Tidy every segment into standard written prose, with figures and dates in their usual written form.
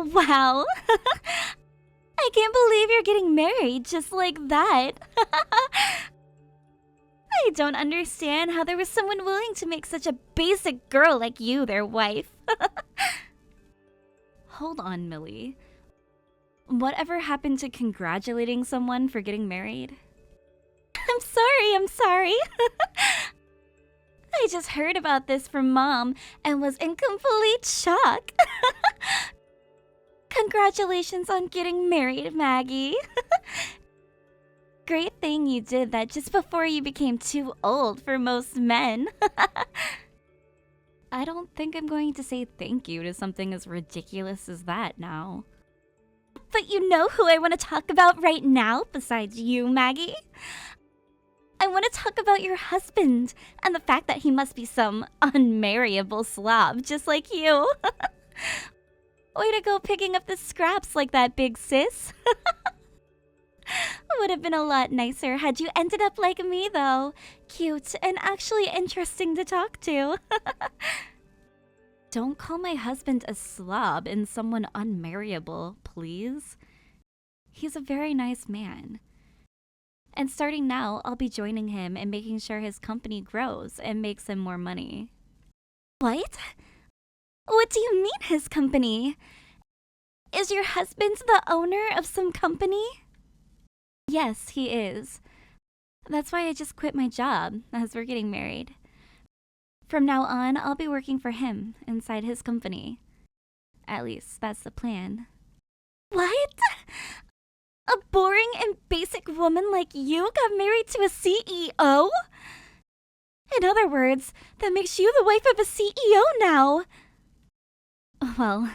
Wow. I can't believe you're getting married just like that. I don't understand how there was someone willing to make such a basic girl like you their wife. Hold on, Millie. Whatever happened to congratulating someone for getting married? I'm sorry. I just heard about this from Mom and was in complete shock. Congratulations on getting married, Maggie. Great thing you did that just before you became too old for most men. I don't think I'm going to say thank you to something as ridiculous as that now. But you know who I want to talk about right now besides you, Maggie? I want to talk about your husband and the fact that he must be some unmarriable slob just like you. Way to go picking up the scraps like that, big sis. Would have been a lot nicer had you ended up like me, though. Cute and actually interesting to talk to. Don't call my husband a slob and someone unmarriable, please. He's a very nice man. And starting now, I'll be joining him and making sure his company grows and makes him more money. What? What do you mean, his company? Is your husband the owner of some company? Yes, he is. That's why I just quit my job, as we're getting married. From now on, I'll be working for him inside his company. At least, that's the plan. What? A boring and basic woman like you got married to a CEO? In other words, that makes you the wife of a CEO now. Well,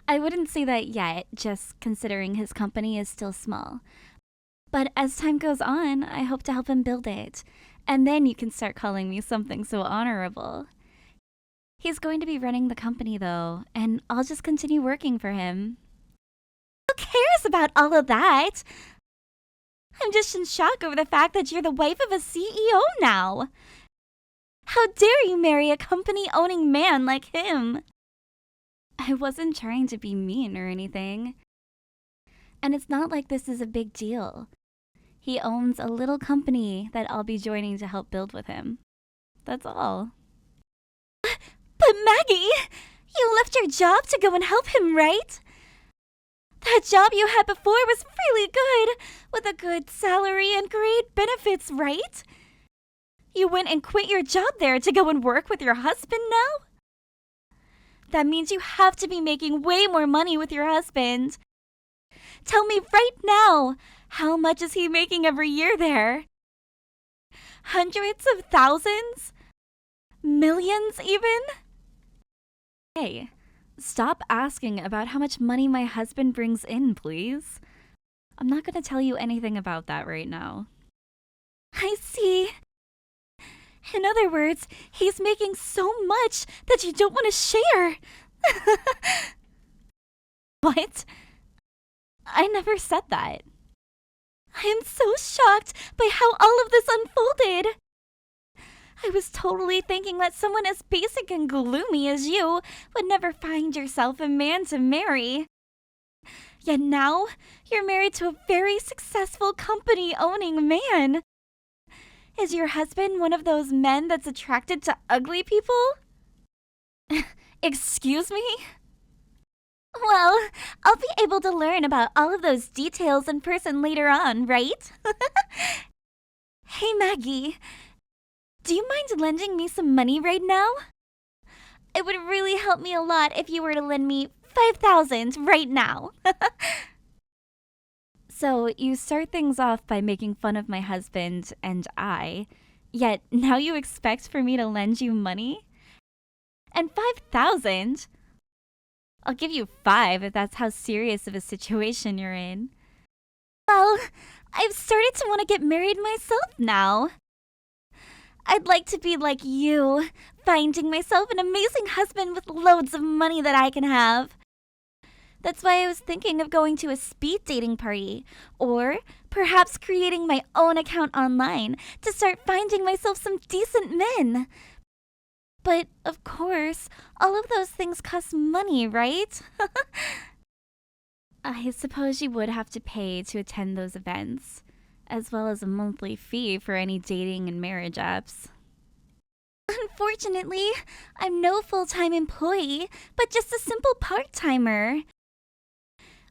I wouldn't say that yet, just considering his company is still small. But as time goes on, I hope to help him build it. And then you can start calling me something so honorable. He's going to be running the company, though, and I'll just continue working for him. Who cares about all of that? I'm just in shock over the fact that you're the wife of a CEO now. How dare you marry a company-owning man like him? I wasn't trying to be mean or anything. And it's not like this is a big deal. He owns a little company that I'll be joining to help build with him. That's all. But Maggie, you left your job to go and help him, right? That job you had before was really good, with a good salary and great benefits, right? You went and quit your job there to go and work with your husband now? That means you have to be making way more money with your husband. Tell me right now, how much is he making every year there? Hundreds of thousands? Millions even? Hey, stop asking about how much money my husband brings in, please. I'm not going to tell you anything about that right now. I see. In other words, he's making so much that you don't want to share. What? I never said that. I am so shocked by how all of this unfolded. I was totally thinking that someone as basic and gloomy as you would never find yourself a man to marry. Yet now, you're married to a very successful company-owning man. Is your husband one of those men that's attracted to ugly people? Excuse me? Well, I'll be able to learn about all of those details in person later on, right? Hey, Maggie. Do you mind lending me some money right now? It would really help me a lot if you were to lend me $5,000 right now. So you start things off by making fun of my husband and yet now you expect for me to lend you money? And $5,000? I'll give you 5 if that's how serious of a situation you're in. Well, I've started to want to get married myself now. I'd like to be like you, finding myself an amazing husband with loads of money that I can have. That's why I was thinking of going to a speed dating party, or perhaps creating my own account online to start finding myself some decent men. But, of course, all of those things cost money, right? I suppose you would have to pay to attend those events, as well as a monthly fee for any dating and marriage apps. Unfortunately, I'm no full-time employee, but just a simple part-timer.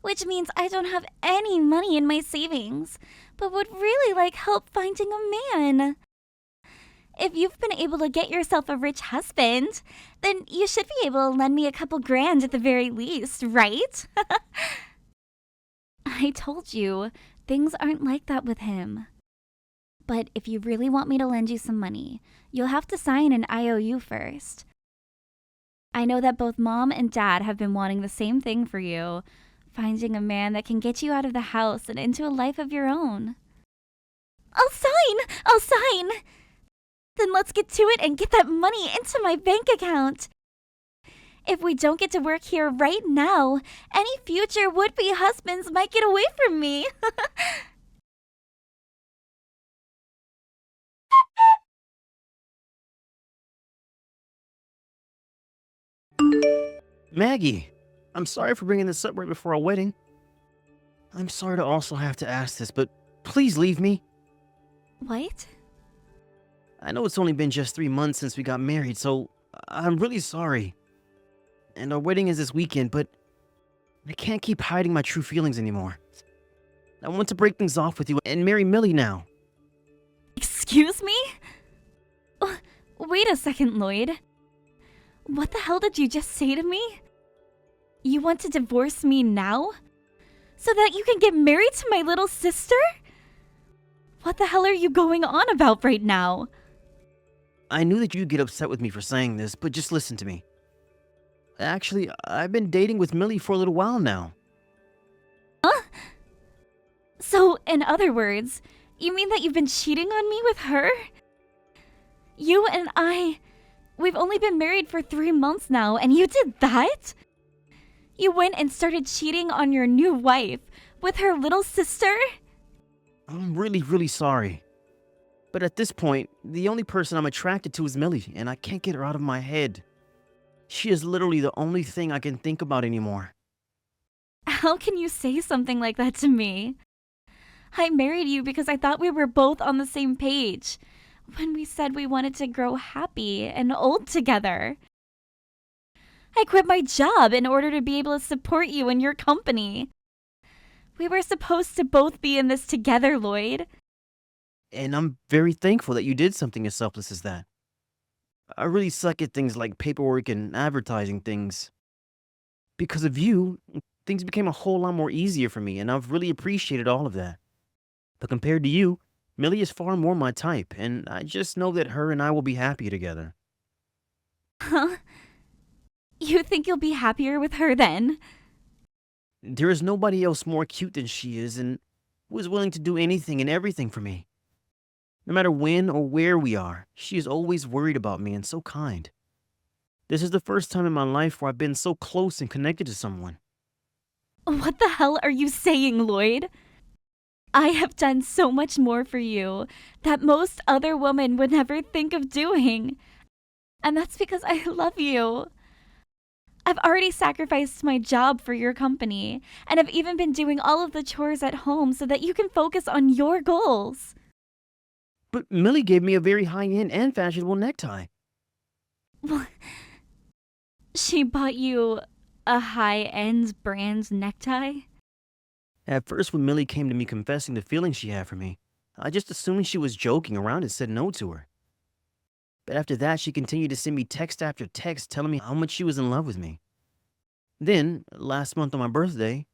Which means I don't have any money in my savings, but would really like help finding a man. If you've been able to get yourself a rich husband, then you should be able to lend me a couple grand at the very least, right? I told you, things aren't like that with him. But if you really want me to lend you some money, you'll have to sign an IOU first. I know that both Mom and Dad have been wanting the same thing for you, finding a man that can get you out of the house and into a life of your own. I'll sign! I'll sign! Then let's get to it and get that money into my bank account. If we don't get to work here right now, any future would-be husbands might get away from me. Maggie, I'm sorry for bringing this up right before our wedding. I'm sorry to also have to ask this, but please leave me. What? I know it's only been just 3 months since we got married, so I'm really sorry. And our wedding is this weekend, but I can't keep hiding my true feelings anymore. I want to break things off with you and marry Millie now. Excuse me? Wait a second, Lloyd. What the hell did you just say to me? You want to divorce me now? So that you can get married to my little sister? What the hell are you going on about right now? I knew that you'd get upset with me for saying this, but just listen to me. Actually, I've been dating with Millie for a little while now. Huh? So, in other words, you mean that you've been cheating on me with her? You and we've only been married for 3 months now, and you did that? You went and started cheating on your new wife with her little sister? I'm really, really sorry. But at this point, the only person I'm attracted to is Millie, and I can't get her out of my head. She is literally the only thing I can think about anymore. How can you say something like that to me? I married you because I thought we were both on the same page when we said we wanted to grow happy and old together. I quit my job in order to be able to support you and your company. We were supposed to both be in this together, Lloyd. And I'm very thankful that you did something as selfless as that. I really suck at things like paperwork and advertising things. Because of you, things became a whole lot more easier for me, and I've really appreciated all of that. But compared to you, Millie is far more my type, and I just know that her and I will be happy together. Huh? You think you'll be happier with her then? There is nobody else more cute than she is, and who is willing to do anything and everything for me. No matter when or where we are, she is always worried about me and so kind. This is the first time in my life where I've been so close and connected to someone. What the hell are you saying, Lloyd? I have done so much more for you that most other women would never think of doing. And that's because I love you. I've already sacrificed my job for your company, and I've even been doing all of the chores at home so that you can focus on your goals. But Millie gave me a very high-end and fashionable necktie. She bought you a high-end brand necktie? At first, when Millie came to me confessing the feelings she had for me, I just assumed she was joking around and said no to her. But after that, she continued to send me text after text telling me how much she was in love with me. Then, last month on my birthday,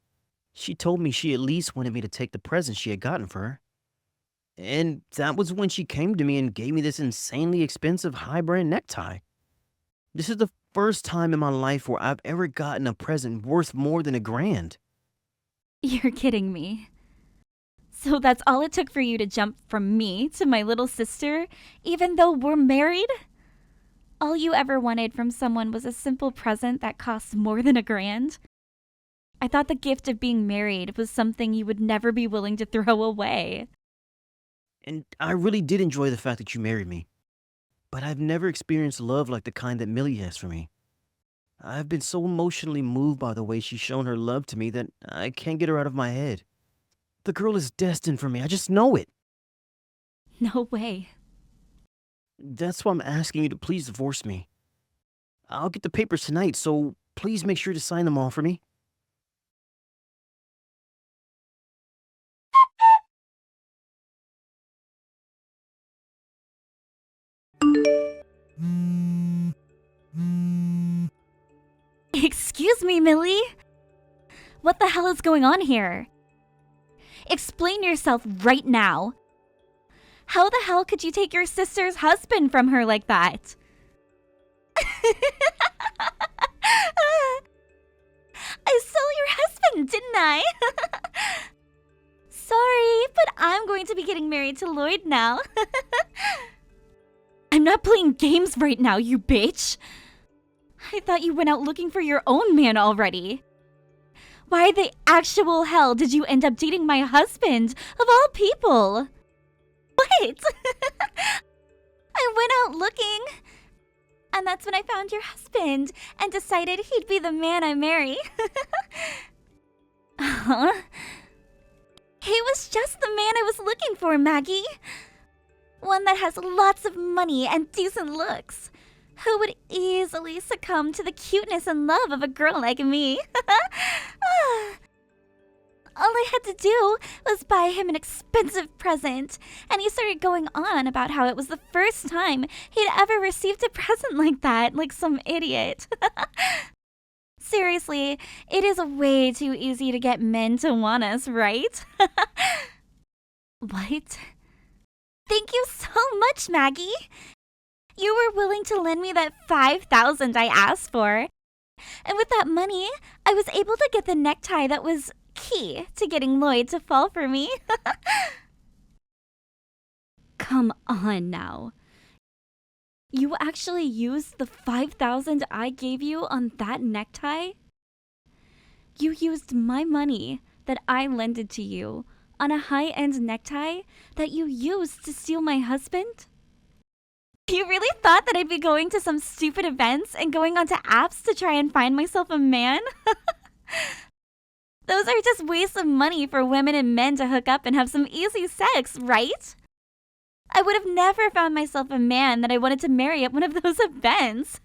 she told me she at least wanted me to take the present she had gotten for her. And that was when she came to me and gave me this insanely expensive high-brand necktie. This is the first time in my life where I've ever gotten a present worth more than $1,000. You're kidding me. So that's all it took for you to jump from me to my little sister, even though we're married? All you ever wanted from someone was a simple present that costs more than $1,000? I thought the gift of being married was something you would never be willing to throw away. And I really did enjoy the fact that you married me. But I've never experienced love like the kind that Millie has for me. I've been so emotionally moved by the way she's shown her love to me that I can't get her out of my head. The girl is destined for me, I just know it. No way. That's why I'm asking you to please divorce me. I'll get the papers tonight, so please make sure to sign them all for me. Excuse me, Millie. What the hell is going on here? Explain yourself right now. How the hell could you take your sister's husband from her like that? I stole your husband, didn't I? Sorry, but I'm going to be getting married to Lloyd now. I'm not playing games right now, you bitch. I thought you went out looking for your own man already. Why the actual hell did you end up dating my husband, of all people? What? I went out looking, and that's when I found your husband and decided he'd be the man I marry. Huh? He was just the man I was looking for, Maggie. One that has lots of money and decent looks, who would easily succumb to the cuteness and love of a girl like me. All I had to do was buy him an expensive present, and he started going on about how it was the first time he'd ever received a present like that, like some idiot. Seriously, it is way too easy to get men to want us, right? What? Thank you so much, Maggie. You were willing to lend me that $5,000 I asked for. And with that money, I was able to get the necktie that was key to getting Lloyd to fall for me. Come on now. You actually used the $5,000 I gave you on that necktie? You used my money that I lended to you on a high-end necktie that you used to steal my husband? You really thought that I'd be going to some stupid events and going onto apps to try and find myself a man? Those are just wastes of money for women and men to hook up and have some easy sex, right? I would have never found myself a man that I wanted to marry at one of those events.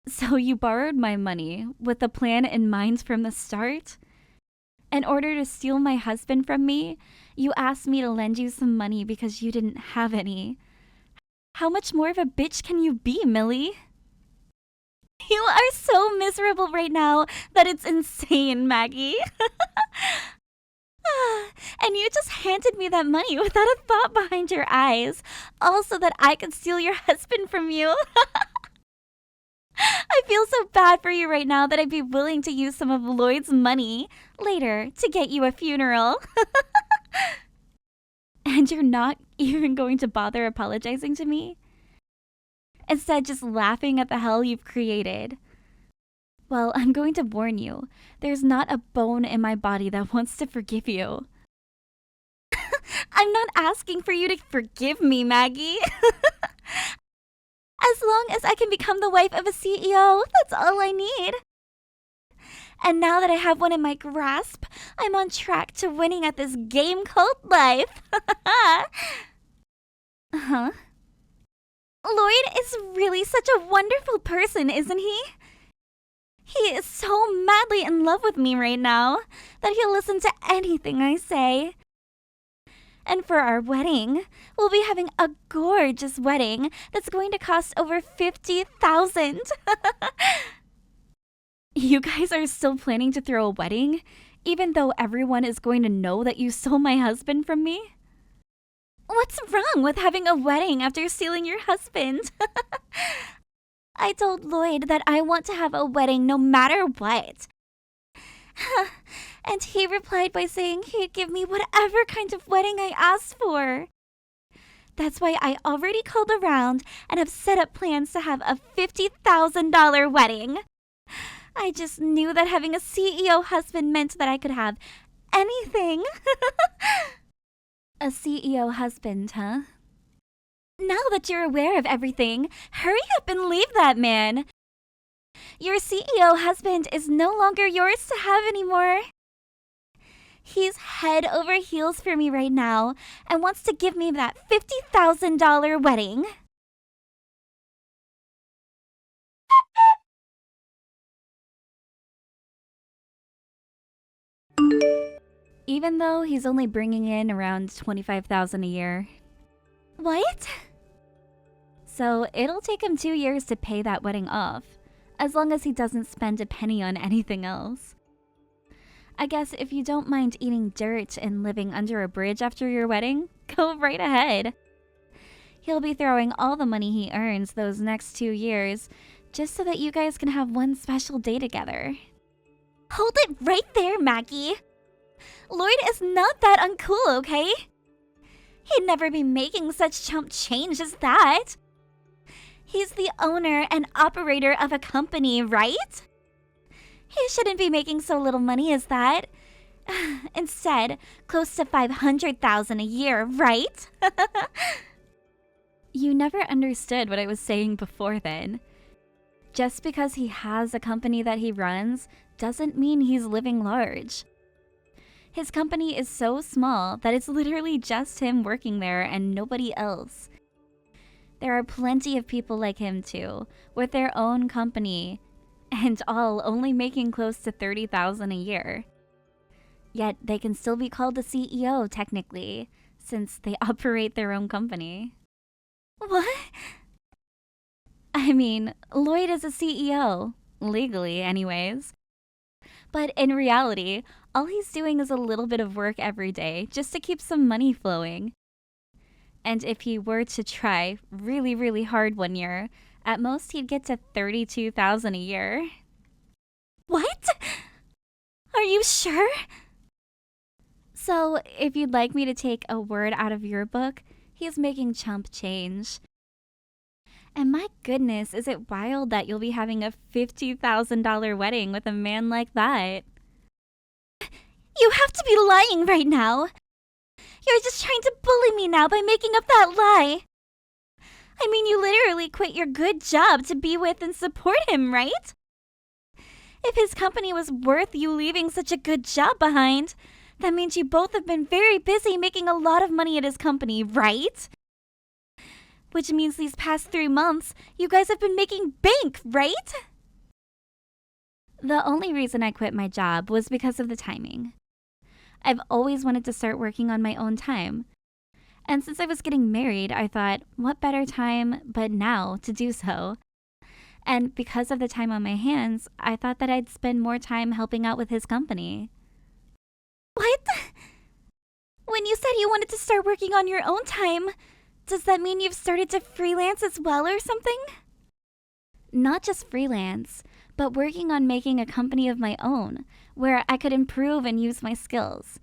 So you borrowed my money with a plan in mind from the start? In order to steal my husband from me, you asked me to lend you some money because you didn't have any. How much more of a bitch can you be, Millie? You are so miserable right now that it's insane, Maggie. And you just handed me that money without a thought behind your eyes, all so that I could steal your husband from you. I feel so bad for you right now that I'd be willing to use some of Lloyd's money later to get you a funeral. And you're not even going to bother apologizing to me? Instead, just laughing at the hell you've created. Well, I'm going to warn you. There's not a bone in my body that wants to forgive you. I'm not asking for you to forgive me, Maggie. As long as I can become the wife of a CEO, that's all I need. And now that I have one in my grasp, I'm on track to winning at this game called life. Huh? Lloyd is really such a wonderful person, isn't he? He is so madly in love with me right now that he'll listen to anything I say. And for our wedding, we'll be having a gorgeous wedding that's going to cost over $50,000. You guys are still planning to throw a wedding, even though everyone is going to know that you stole my husband from me? What's wrong with having a wedding after stealing your husband? I told Lloyd that I want to have a wedding no matter what. And he replied by saying he'd give me whatever kind of wedding I asked for. That's why I already called around and have set up plans to have a $50,000 wedding. I just knew that having a CEO husband meant that I could have anything. A CEO husband, huh? Now that you're aware of everything, hurry up and leave that man. Your CEO husband is no longer yours to have anymore. He's head over heels for me right now and wants to give me that $50,000 wedding. Even though he's only bringing in around $25,000 a year. What? So it'll take him 2 years to pay that wedding off, as long as he doesn't spend a penny on anything else. I guess if you don't mind eating dirt and living under a bridge after your wedding, go right ahead. He'll be throwing all the money he earns those next 2 years just so that you guys can have one special day together. Hold it right there, Maggie. Lloyd is not that uncool, okay? He'd never be making such chump change as that. He's the owner and operator of a company, right? He shouldn't be making so little money as that. Instead, close to $500,000 a year, right? You never understood what I was saying before then. Just because he has a company that he runs doesn't mean he's living large. His company is so small that it's literally just him working there and nobody else. There are plenty of people like him too, with their own company, and all only making close to $30,000 a year. Yet they can still be called the CEO technically, since they operate their own company. What? I mean, Lloyd is a CEO, legally anyways. But in reality, all he's doing is a little bit of work every day just to keep some money flowing. And if he were to try really, really hard one year, at most he'd get to $32,000 a year. What? Are you sure? So, if you'd like me to take a word out of your book, he's making chump change. And my goodness, is it wild that you'll be having a $50,000 wedding with a man like that? You have to be lying right now. You're just trying to bully me now by making up that lie. I mean, you literally quit your good job to be with and support him, right? If his company was worth you leaving such a good job behind, that means you both have been very busy making a lot of money at his company, right? Which means these past 3 months, you guys have been making bank, right? The only reason I quit my job was because of the timing. I've always wanted to start working on my own time. And since I was getting married, I thought, what better time but now to do so? And because of the time on my hands, I thought that I'd spend more time helping out with his company. What? When you said you wanted to start working on your own time, does that mean you've started to freelance as well or something? Not just freelance, but working on making a company of my own, where I could improve and use my skills.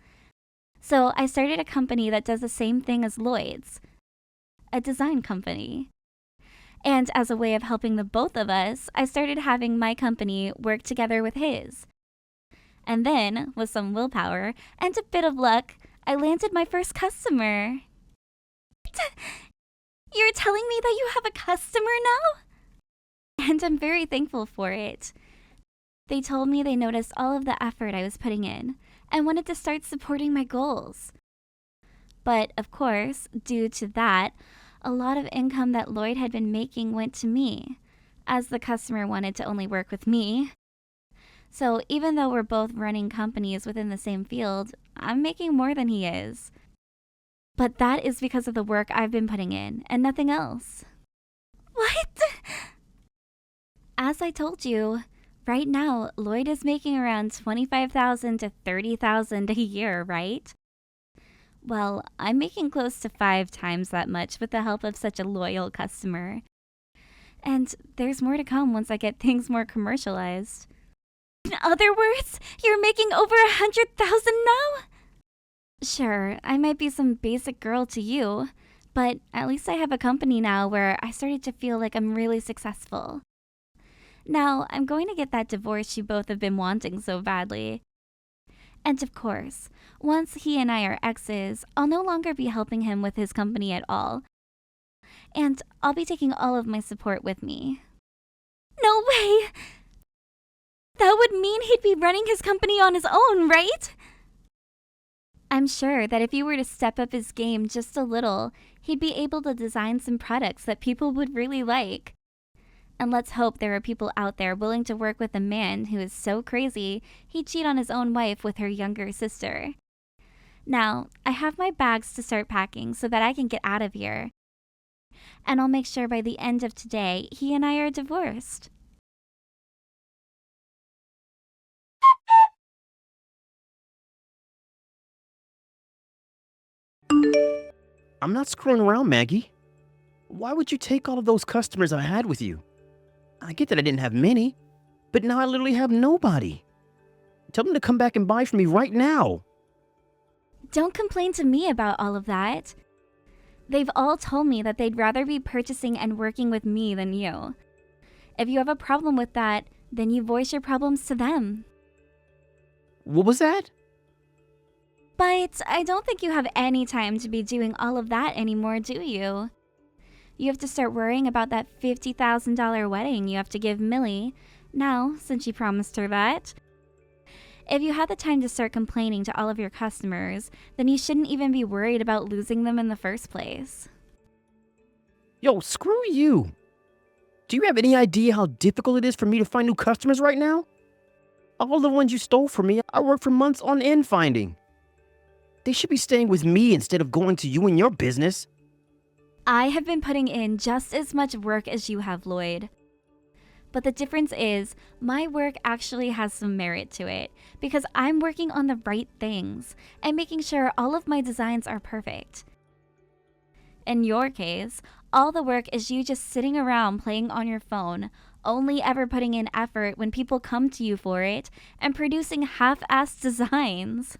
So I started a company that does the same thing as Lloyd's, a design company. And as a way of helping the both of us, I started having my company work together with his. And then, with some willpower and a bit of luck, I landed my first customer. You're telling me that you have a customer now? And I'm very thankful for it. They told me they noticed all of the effort I was putting in and wanted to start supporting my goals. But, of course, due to that, a lot of income that Lloyd had been making went to me, as the customer wanted to only work with me. So even though we're both running companies within the same field, I'm making more than he is. But that is because of the work I've been putting in, and nothing else. What? As I told you, right now, Lloyd is making around $25,000 to $30,000 a year, right? Well, I'm making close to 5 times that much with the help of such a loyal customer. And there's more to come once I get things more commercialized. In other words, you're making over $100,000 now? Sure, I might be some basic girl to you, but at least I have a company now where I started to feel like I'm really successful. Now, I'm going to get that divorce you both have been wanting so badly. And of course, once he and I are exes, I'll no longer be helping him with his company at all. And I'll be taking all of my support with me. No way! That would mean he'd be running his company on his own, right? I'm sure that if he were to step up his game just a little, he'd be able to design some products that people would really like. And let's hope there are people out there willing to work with a man who is so crazy he'd cheat on his own wife with her younger sister. Now, I have my bags to start packing so that I can get out of here. And I'll make sure by the end of today, he and I are divorced. I'm not screwing around, Maggie. Why would you take all of those customers I had with you? I get that I didn't have many, but now I literally have nobody. Tell them to come back and buy from me right now. Don't complain to me about all of that. They've all told me that they'd rather be purchasing and working with me than you. If you have a problem with that, then you voice your problems to them. What was that? But I don't think you have any time to be doing all of that anymore, do you? You have to start worrying about that $50,000 wedding you have to give Millie, now, since you promised her that. If you had the time to start complaining to all of your customers, then you shouldn't even be worried about losing them in the first place. Yo, screw you. Do you have any idea how difficult it is for me to find new customers right now? All the ones you stole from me, I worked for months on end finding. They should be staying with me instead of going to you and your business. I have been putting in just as much work as you have, Lloyd. But the difference is, my work actually has some merit to it, because I'm working on the right things and making sure all of my designs are perfect. In your case, all the work is you just sitting around playing on your phone, only ever putting in effort when people come to you for it, and producing half-assed designs.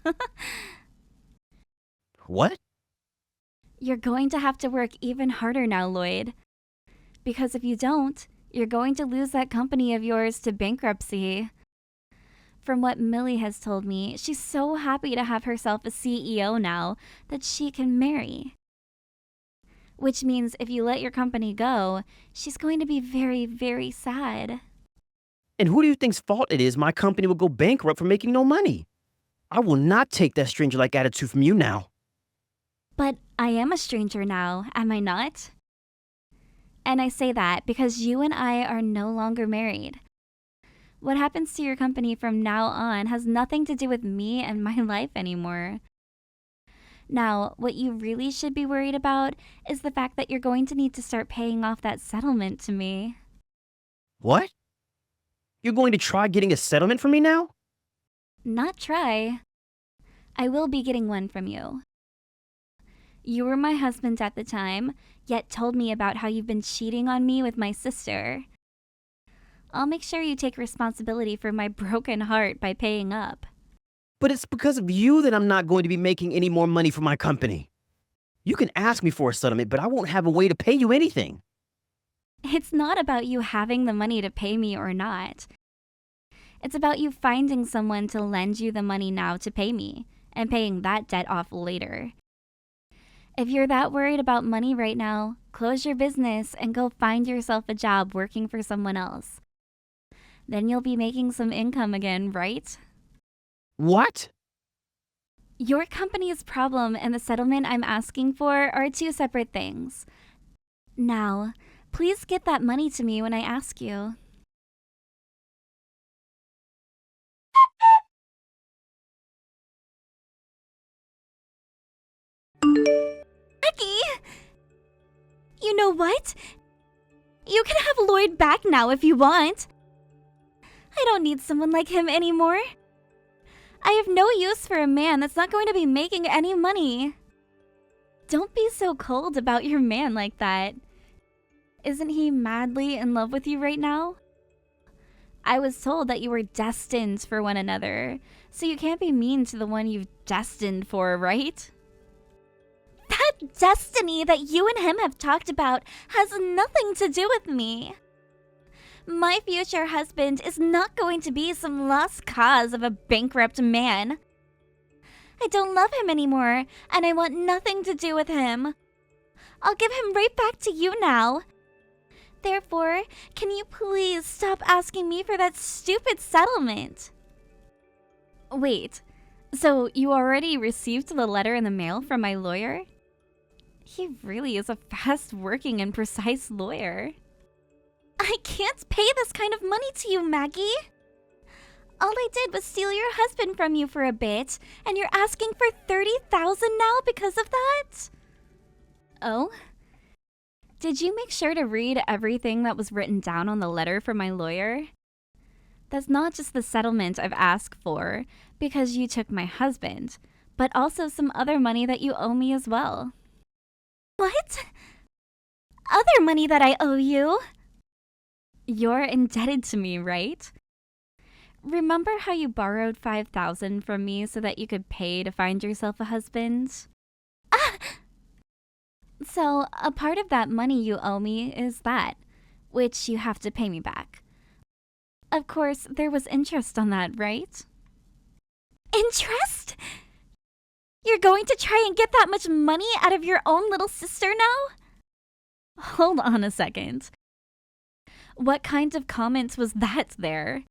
What? You're going to have to work even harder now, Lloyd. Because if you don't, you're going to lose that company of yours to bankruptcy. From what Millie has told me, she's so happy to have herself a CEO now that she can marry. Which means if you let your company go, she's going to be very, very sad. And who do you think's fault it is my company will go bankrupt for making no money? I will not take that stranger-like attitude from you now. But I am a stranger now, am I not? And I say that because you and I are no longer married. What happens to your company from now on has nothing to do with me and my life anymore. Now, what you really should be worried about is the fact that you're going to need to start paying off that settlement to me. What? You're going to try getting a settlement from me now? Not try. I will be getting one from you. You were my husband at the time, yet told me about how you've been cheating on me with my sister. I'll make sure you take responsibility for my broken heart by paying up. But it's because of you that I'm not going to be making any more money for my company. You can ask me for a settlement, but I won't have a way to pay you anything. It's not about you having the money to pay me or not. It's about you finding someone to lend you the money now to pay me, and paying that debt off later. If you're that worried about money right now, close your business and go find yourself a job working for someone else. Then you'll be making some income again, right? What? Your company's problem and the settlement I'm asking for are two separate things. Now, please get that money to me when I ask you. Becky! You know what? You can have Lloyd back now if you want. I don't need someone like him anymore. I have no use for a man that's not going to be making any money. Don't be so cold about your man like that. Isn't he madly in love with you right now? I was told that you were destined for one another, so you can't be mean to the one you've destined for, right? That destiny that you and him have talked about has nothing to do with me. My future husband is not going to be some lost cause of a bankrupt man. I don't love him anymore, and I want nothing to do with him. I'll give him right back to you now. Therefore, can you please stop asking me for that stupid settlement? Wait, so you already received the letter in the mail from my lawyer? He really is a fast-working and precise lawyer. I can't pay this kind of money to you, Maggie. All I did was steal your husband from you for a bit, and you're asking for $30,000 now because of that? Oh? Did you make sure to read everything that was written down on the letter from my lawyer? That's not just the settlement I've asked for because you took my husband, but also some other money that you owe me as well. What? Other money that I owe you? You're indebted to me, right? Remember how you borrowed $5,000 from me so that you could pay to find yourself a husband? Ah! So, a part of that money you owe me is that, which you have to pay me back. Of course, there was interest on that, right? Interest? You're going to try and get that much money out of your own little sister now? Hold on a second. What kind of comment was that there?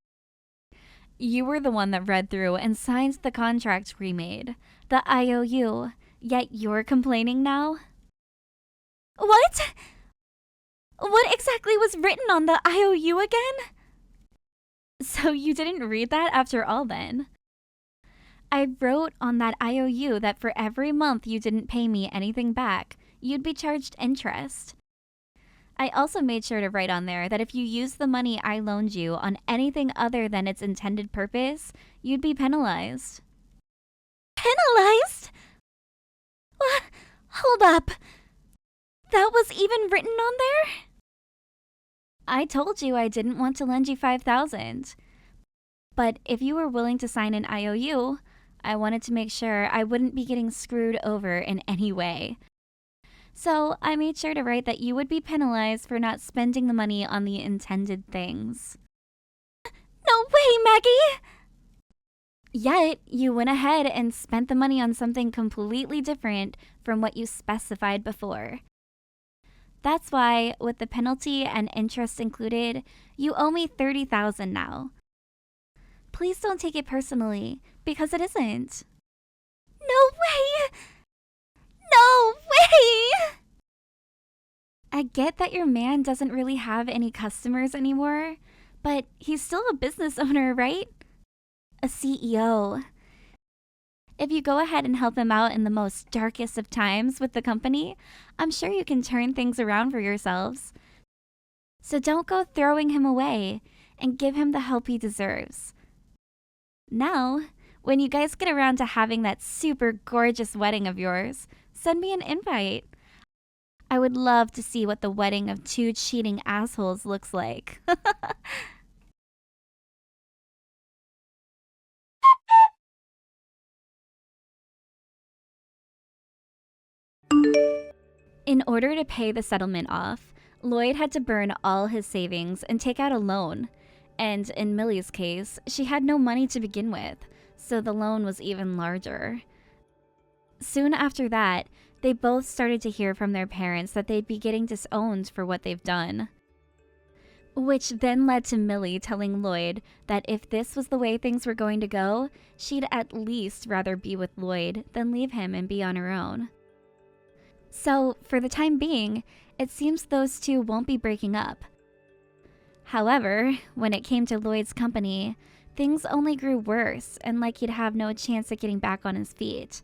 You were the one that read through and signed the contract we made, the IOU, yet you're complaining now? What? What exactly was written on the IOU again? So you didn't read that after all then? I wrote on that IOU that for every month you didn't pay me anything back, you'd be charged interest. I also made sure to write on there that if you used the money I loaned you on anything other than its intended purpose, you'd be penalized. Penalized? What? Hold up. That was even written on there? I told you I didn't want to lend you $5,000. But if you were willing to sign an IOU, I wanted to make sure I wouldn't be getting screwed over in any way. So I made sure to write that you would be penalized for not spending the money on the intended things. No way, Maggie! Yet, you went ahead and spent the money on something completely different from what you specified before. That's why, with the penalty and interest included, you owe me $30,000 now. Please don't take it personally, because it isn't. No way! No way! I get that your man doesn't really have any customers anymore, but he's still a business owner, right? A CEO. If you go ahead and help him out in the most darkest of times with the company, I'm sure you can turn things around for yourselves. So don't go throwing him away and give him the help he deserves. Now, when you guys get around to having that super gorgeous wedding of yours, send me an invite. I would love to see what the wedding of two cheating assholes looks like. In order to pay the settlement off, Lloyd had to burn all his savings and take out a loan. And in Millie's case, she had no money to begin with, so the loan was even larger. Soon after that, they both started to hear from their parents that they'd be getting disowned for what they've done. Which then led to Millie telling Lloyd that if this was the way things were going to go, she'd at least rather be with Lloyd than leave him and be on her own. So, for the time being, it seems those two won't be breaking up. However, when it came to Lloyd's company, things only grew worse and like he'd have no chance at getting back on his feet.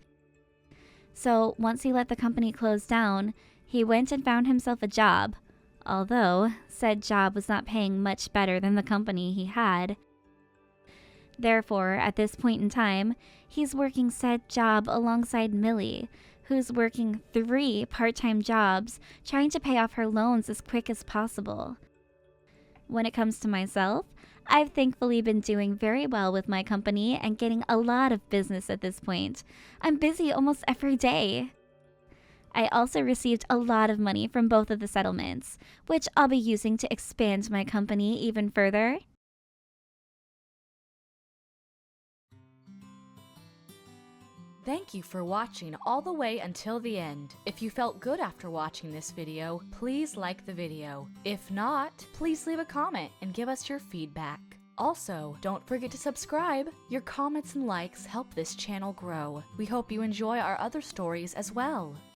So, once he let the company close down, he went and found himself a job, although said job was not paying much better than the company he had. Therefore, at this point in time, he's working said job alongside Millie, who's working 3 part-time jobs trying to pay off her loans as quick as possible. When it comes to myself, I've thankfully been doing very well with my company and getting a lot of business at this point. I'm busy almost every day. I also received a lot of money from both of the settlements, which I'll be using to expand my company even further. Thank you for watching all the way until the end. If you felt good after watching this video, please like the video. If not, please leave a comment and give us your feedback. Also, don't forget to subscribe. Your comments and likes help this channel grow. We hope you enjoy our other stories as well.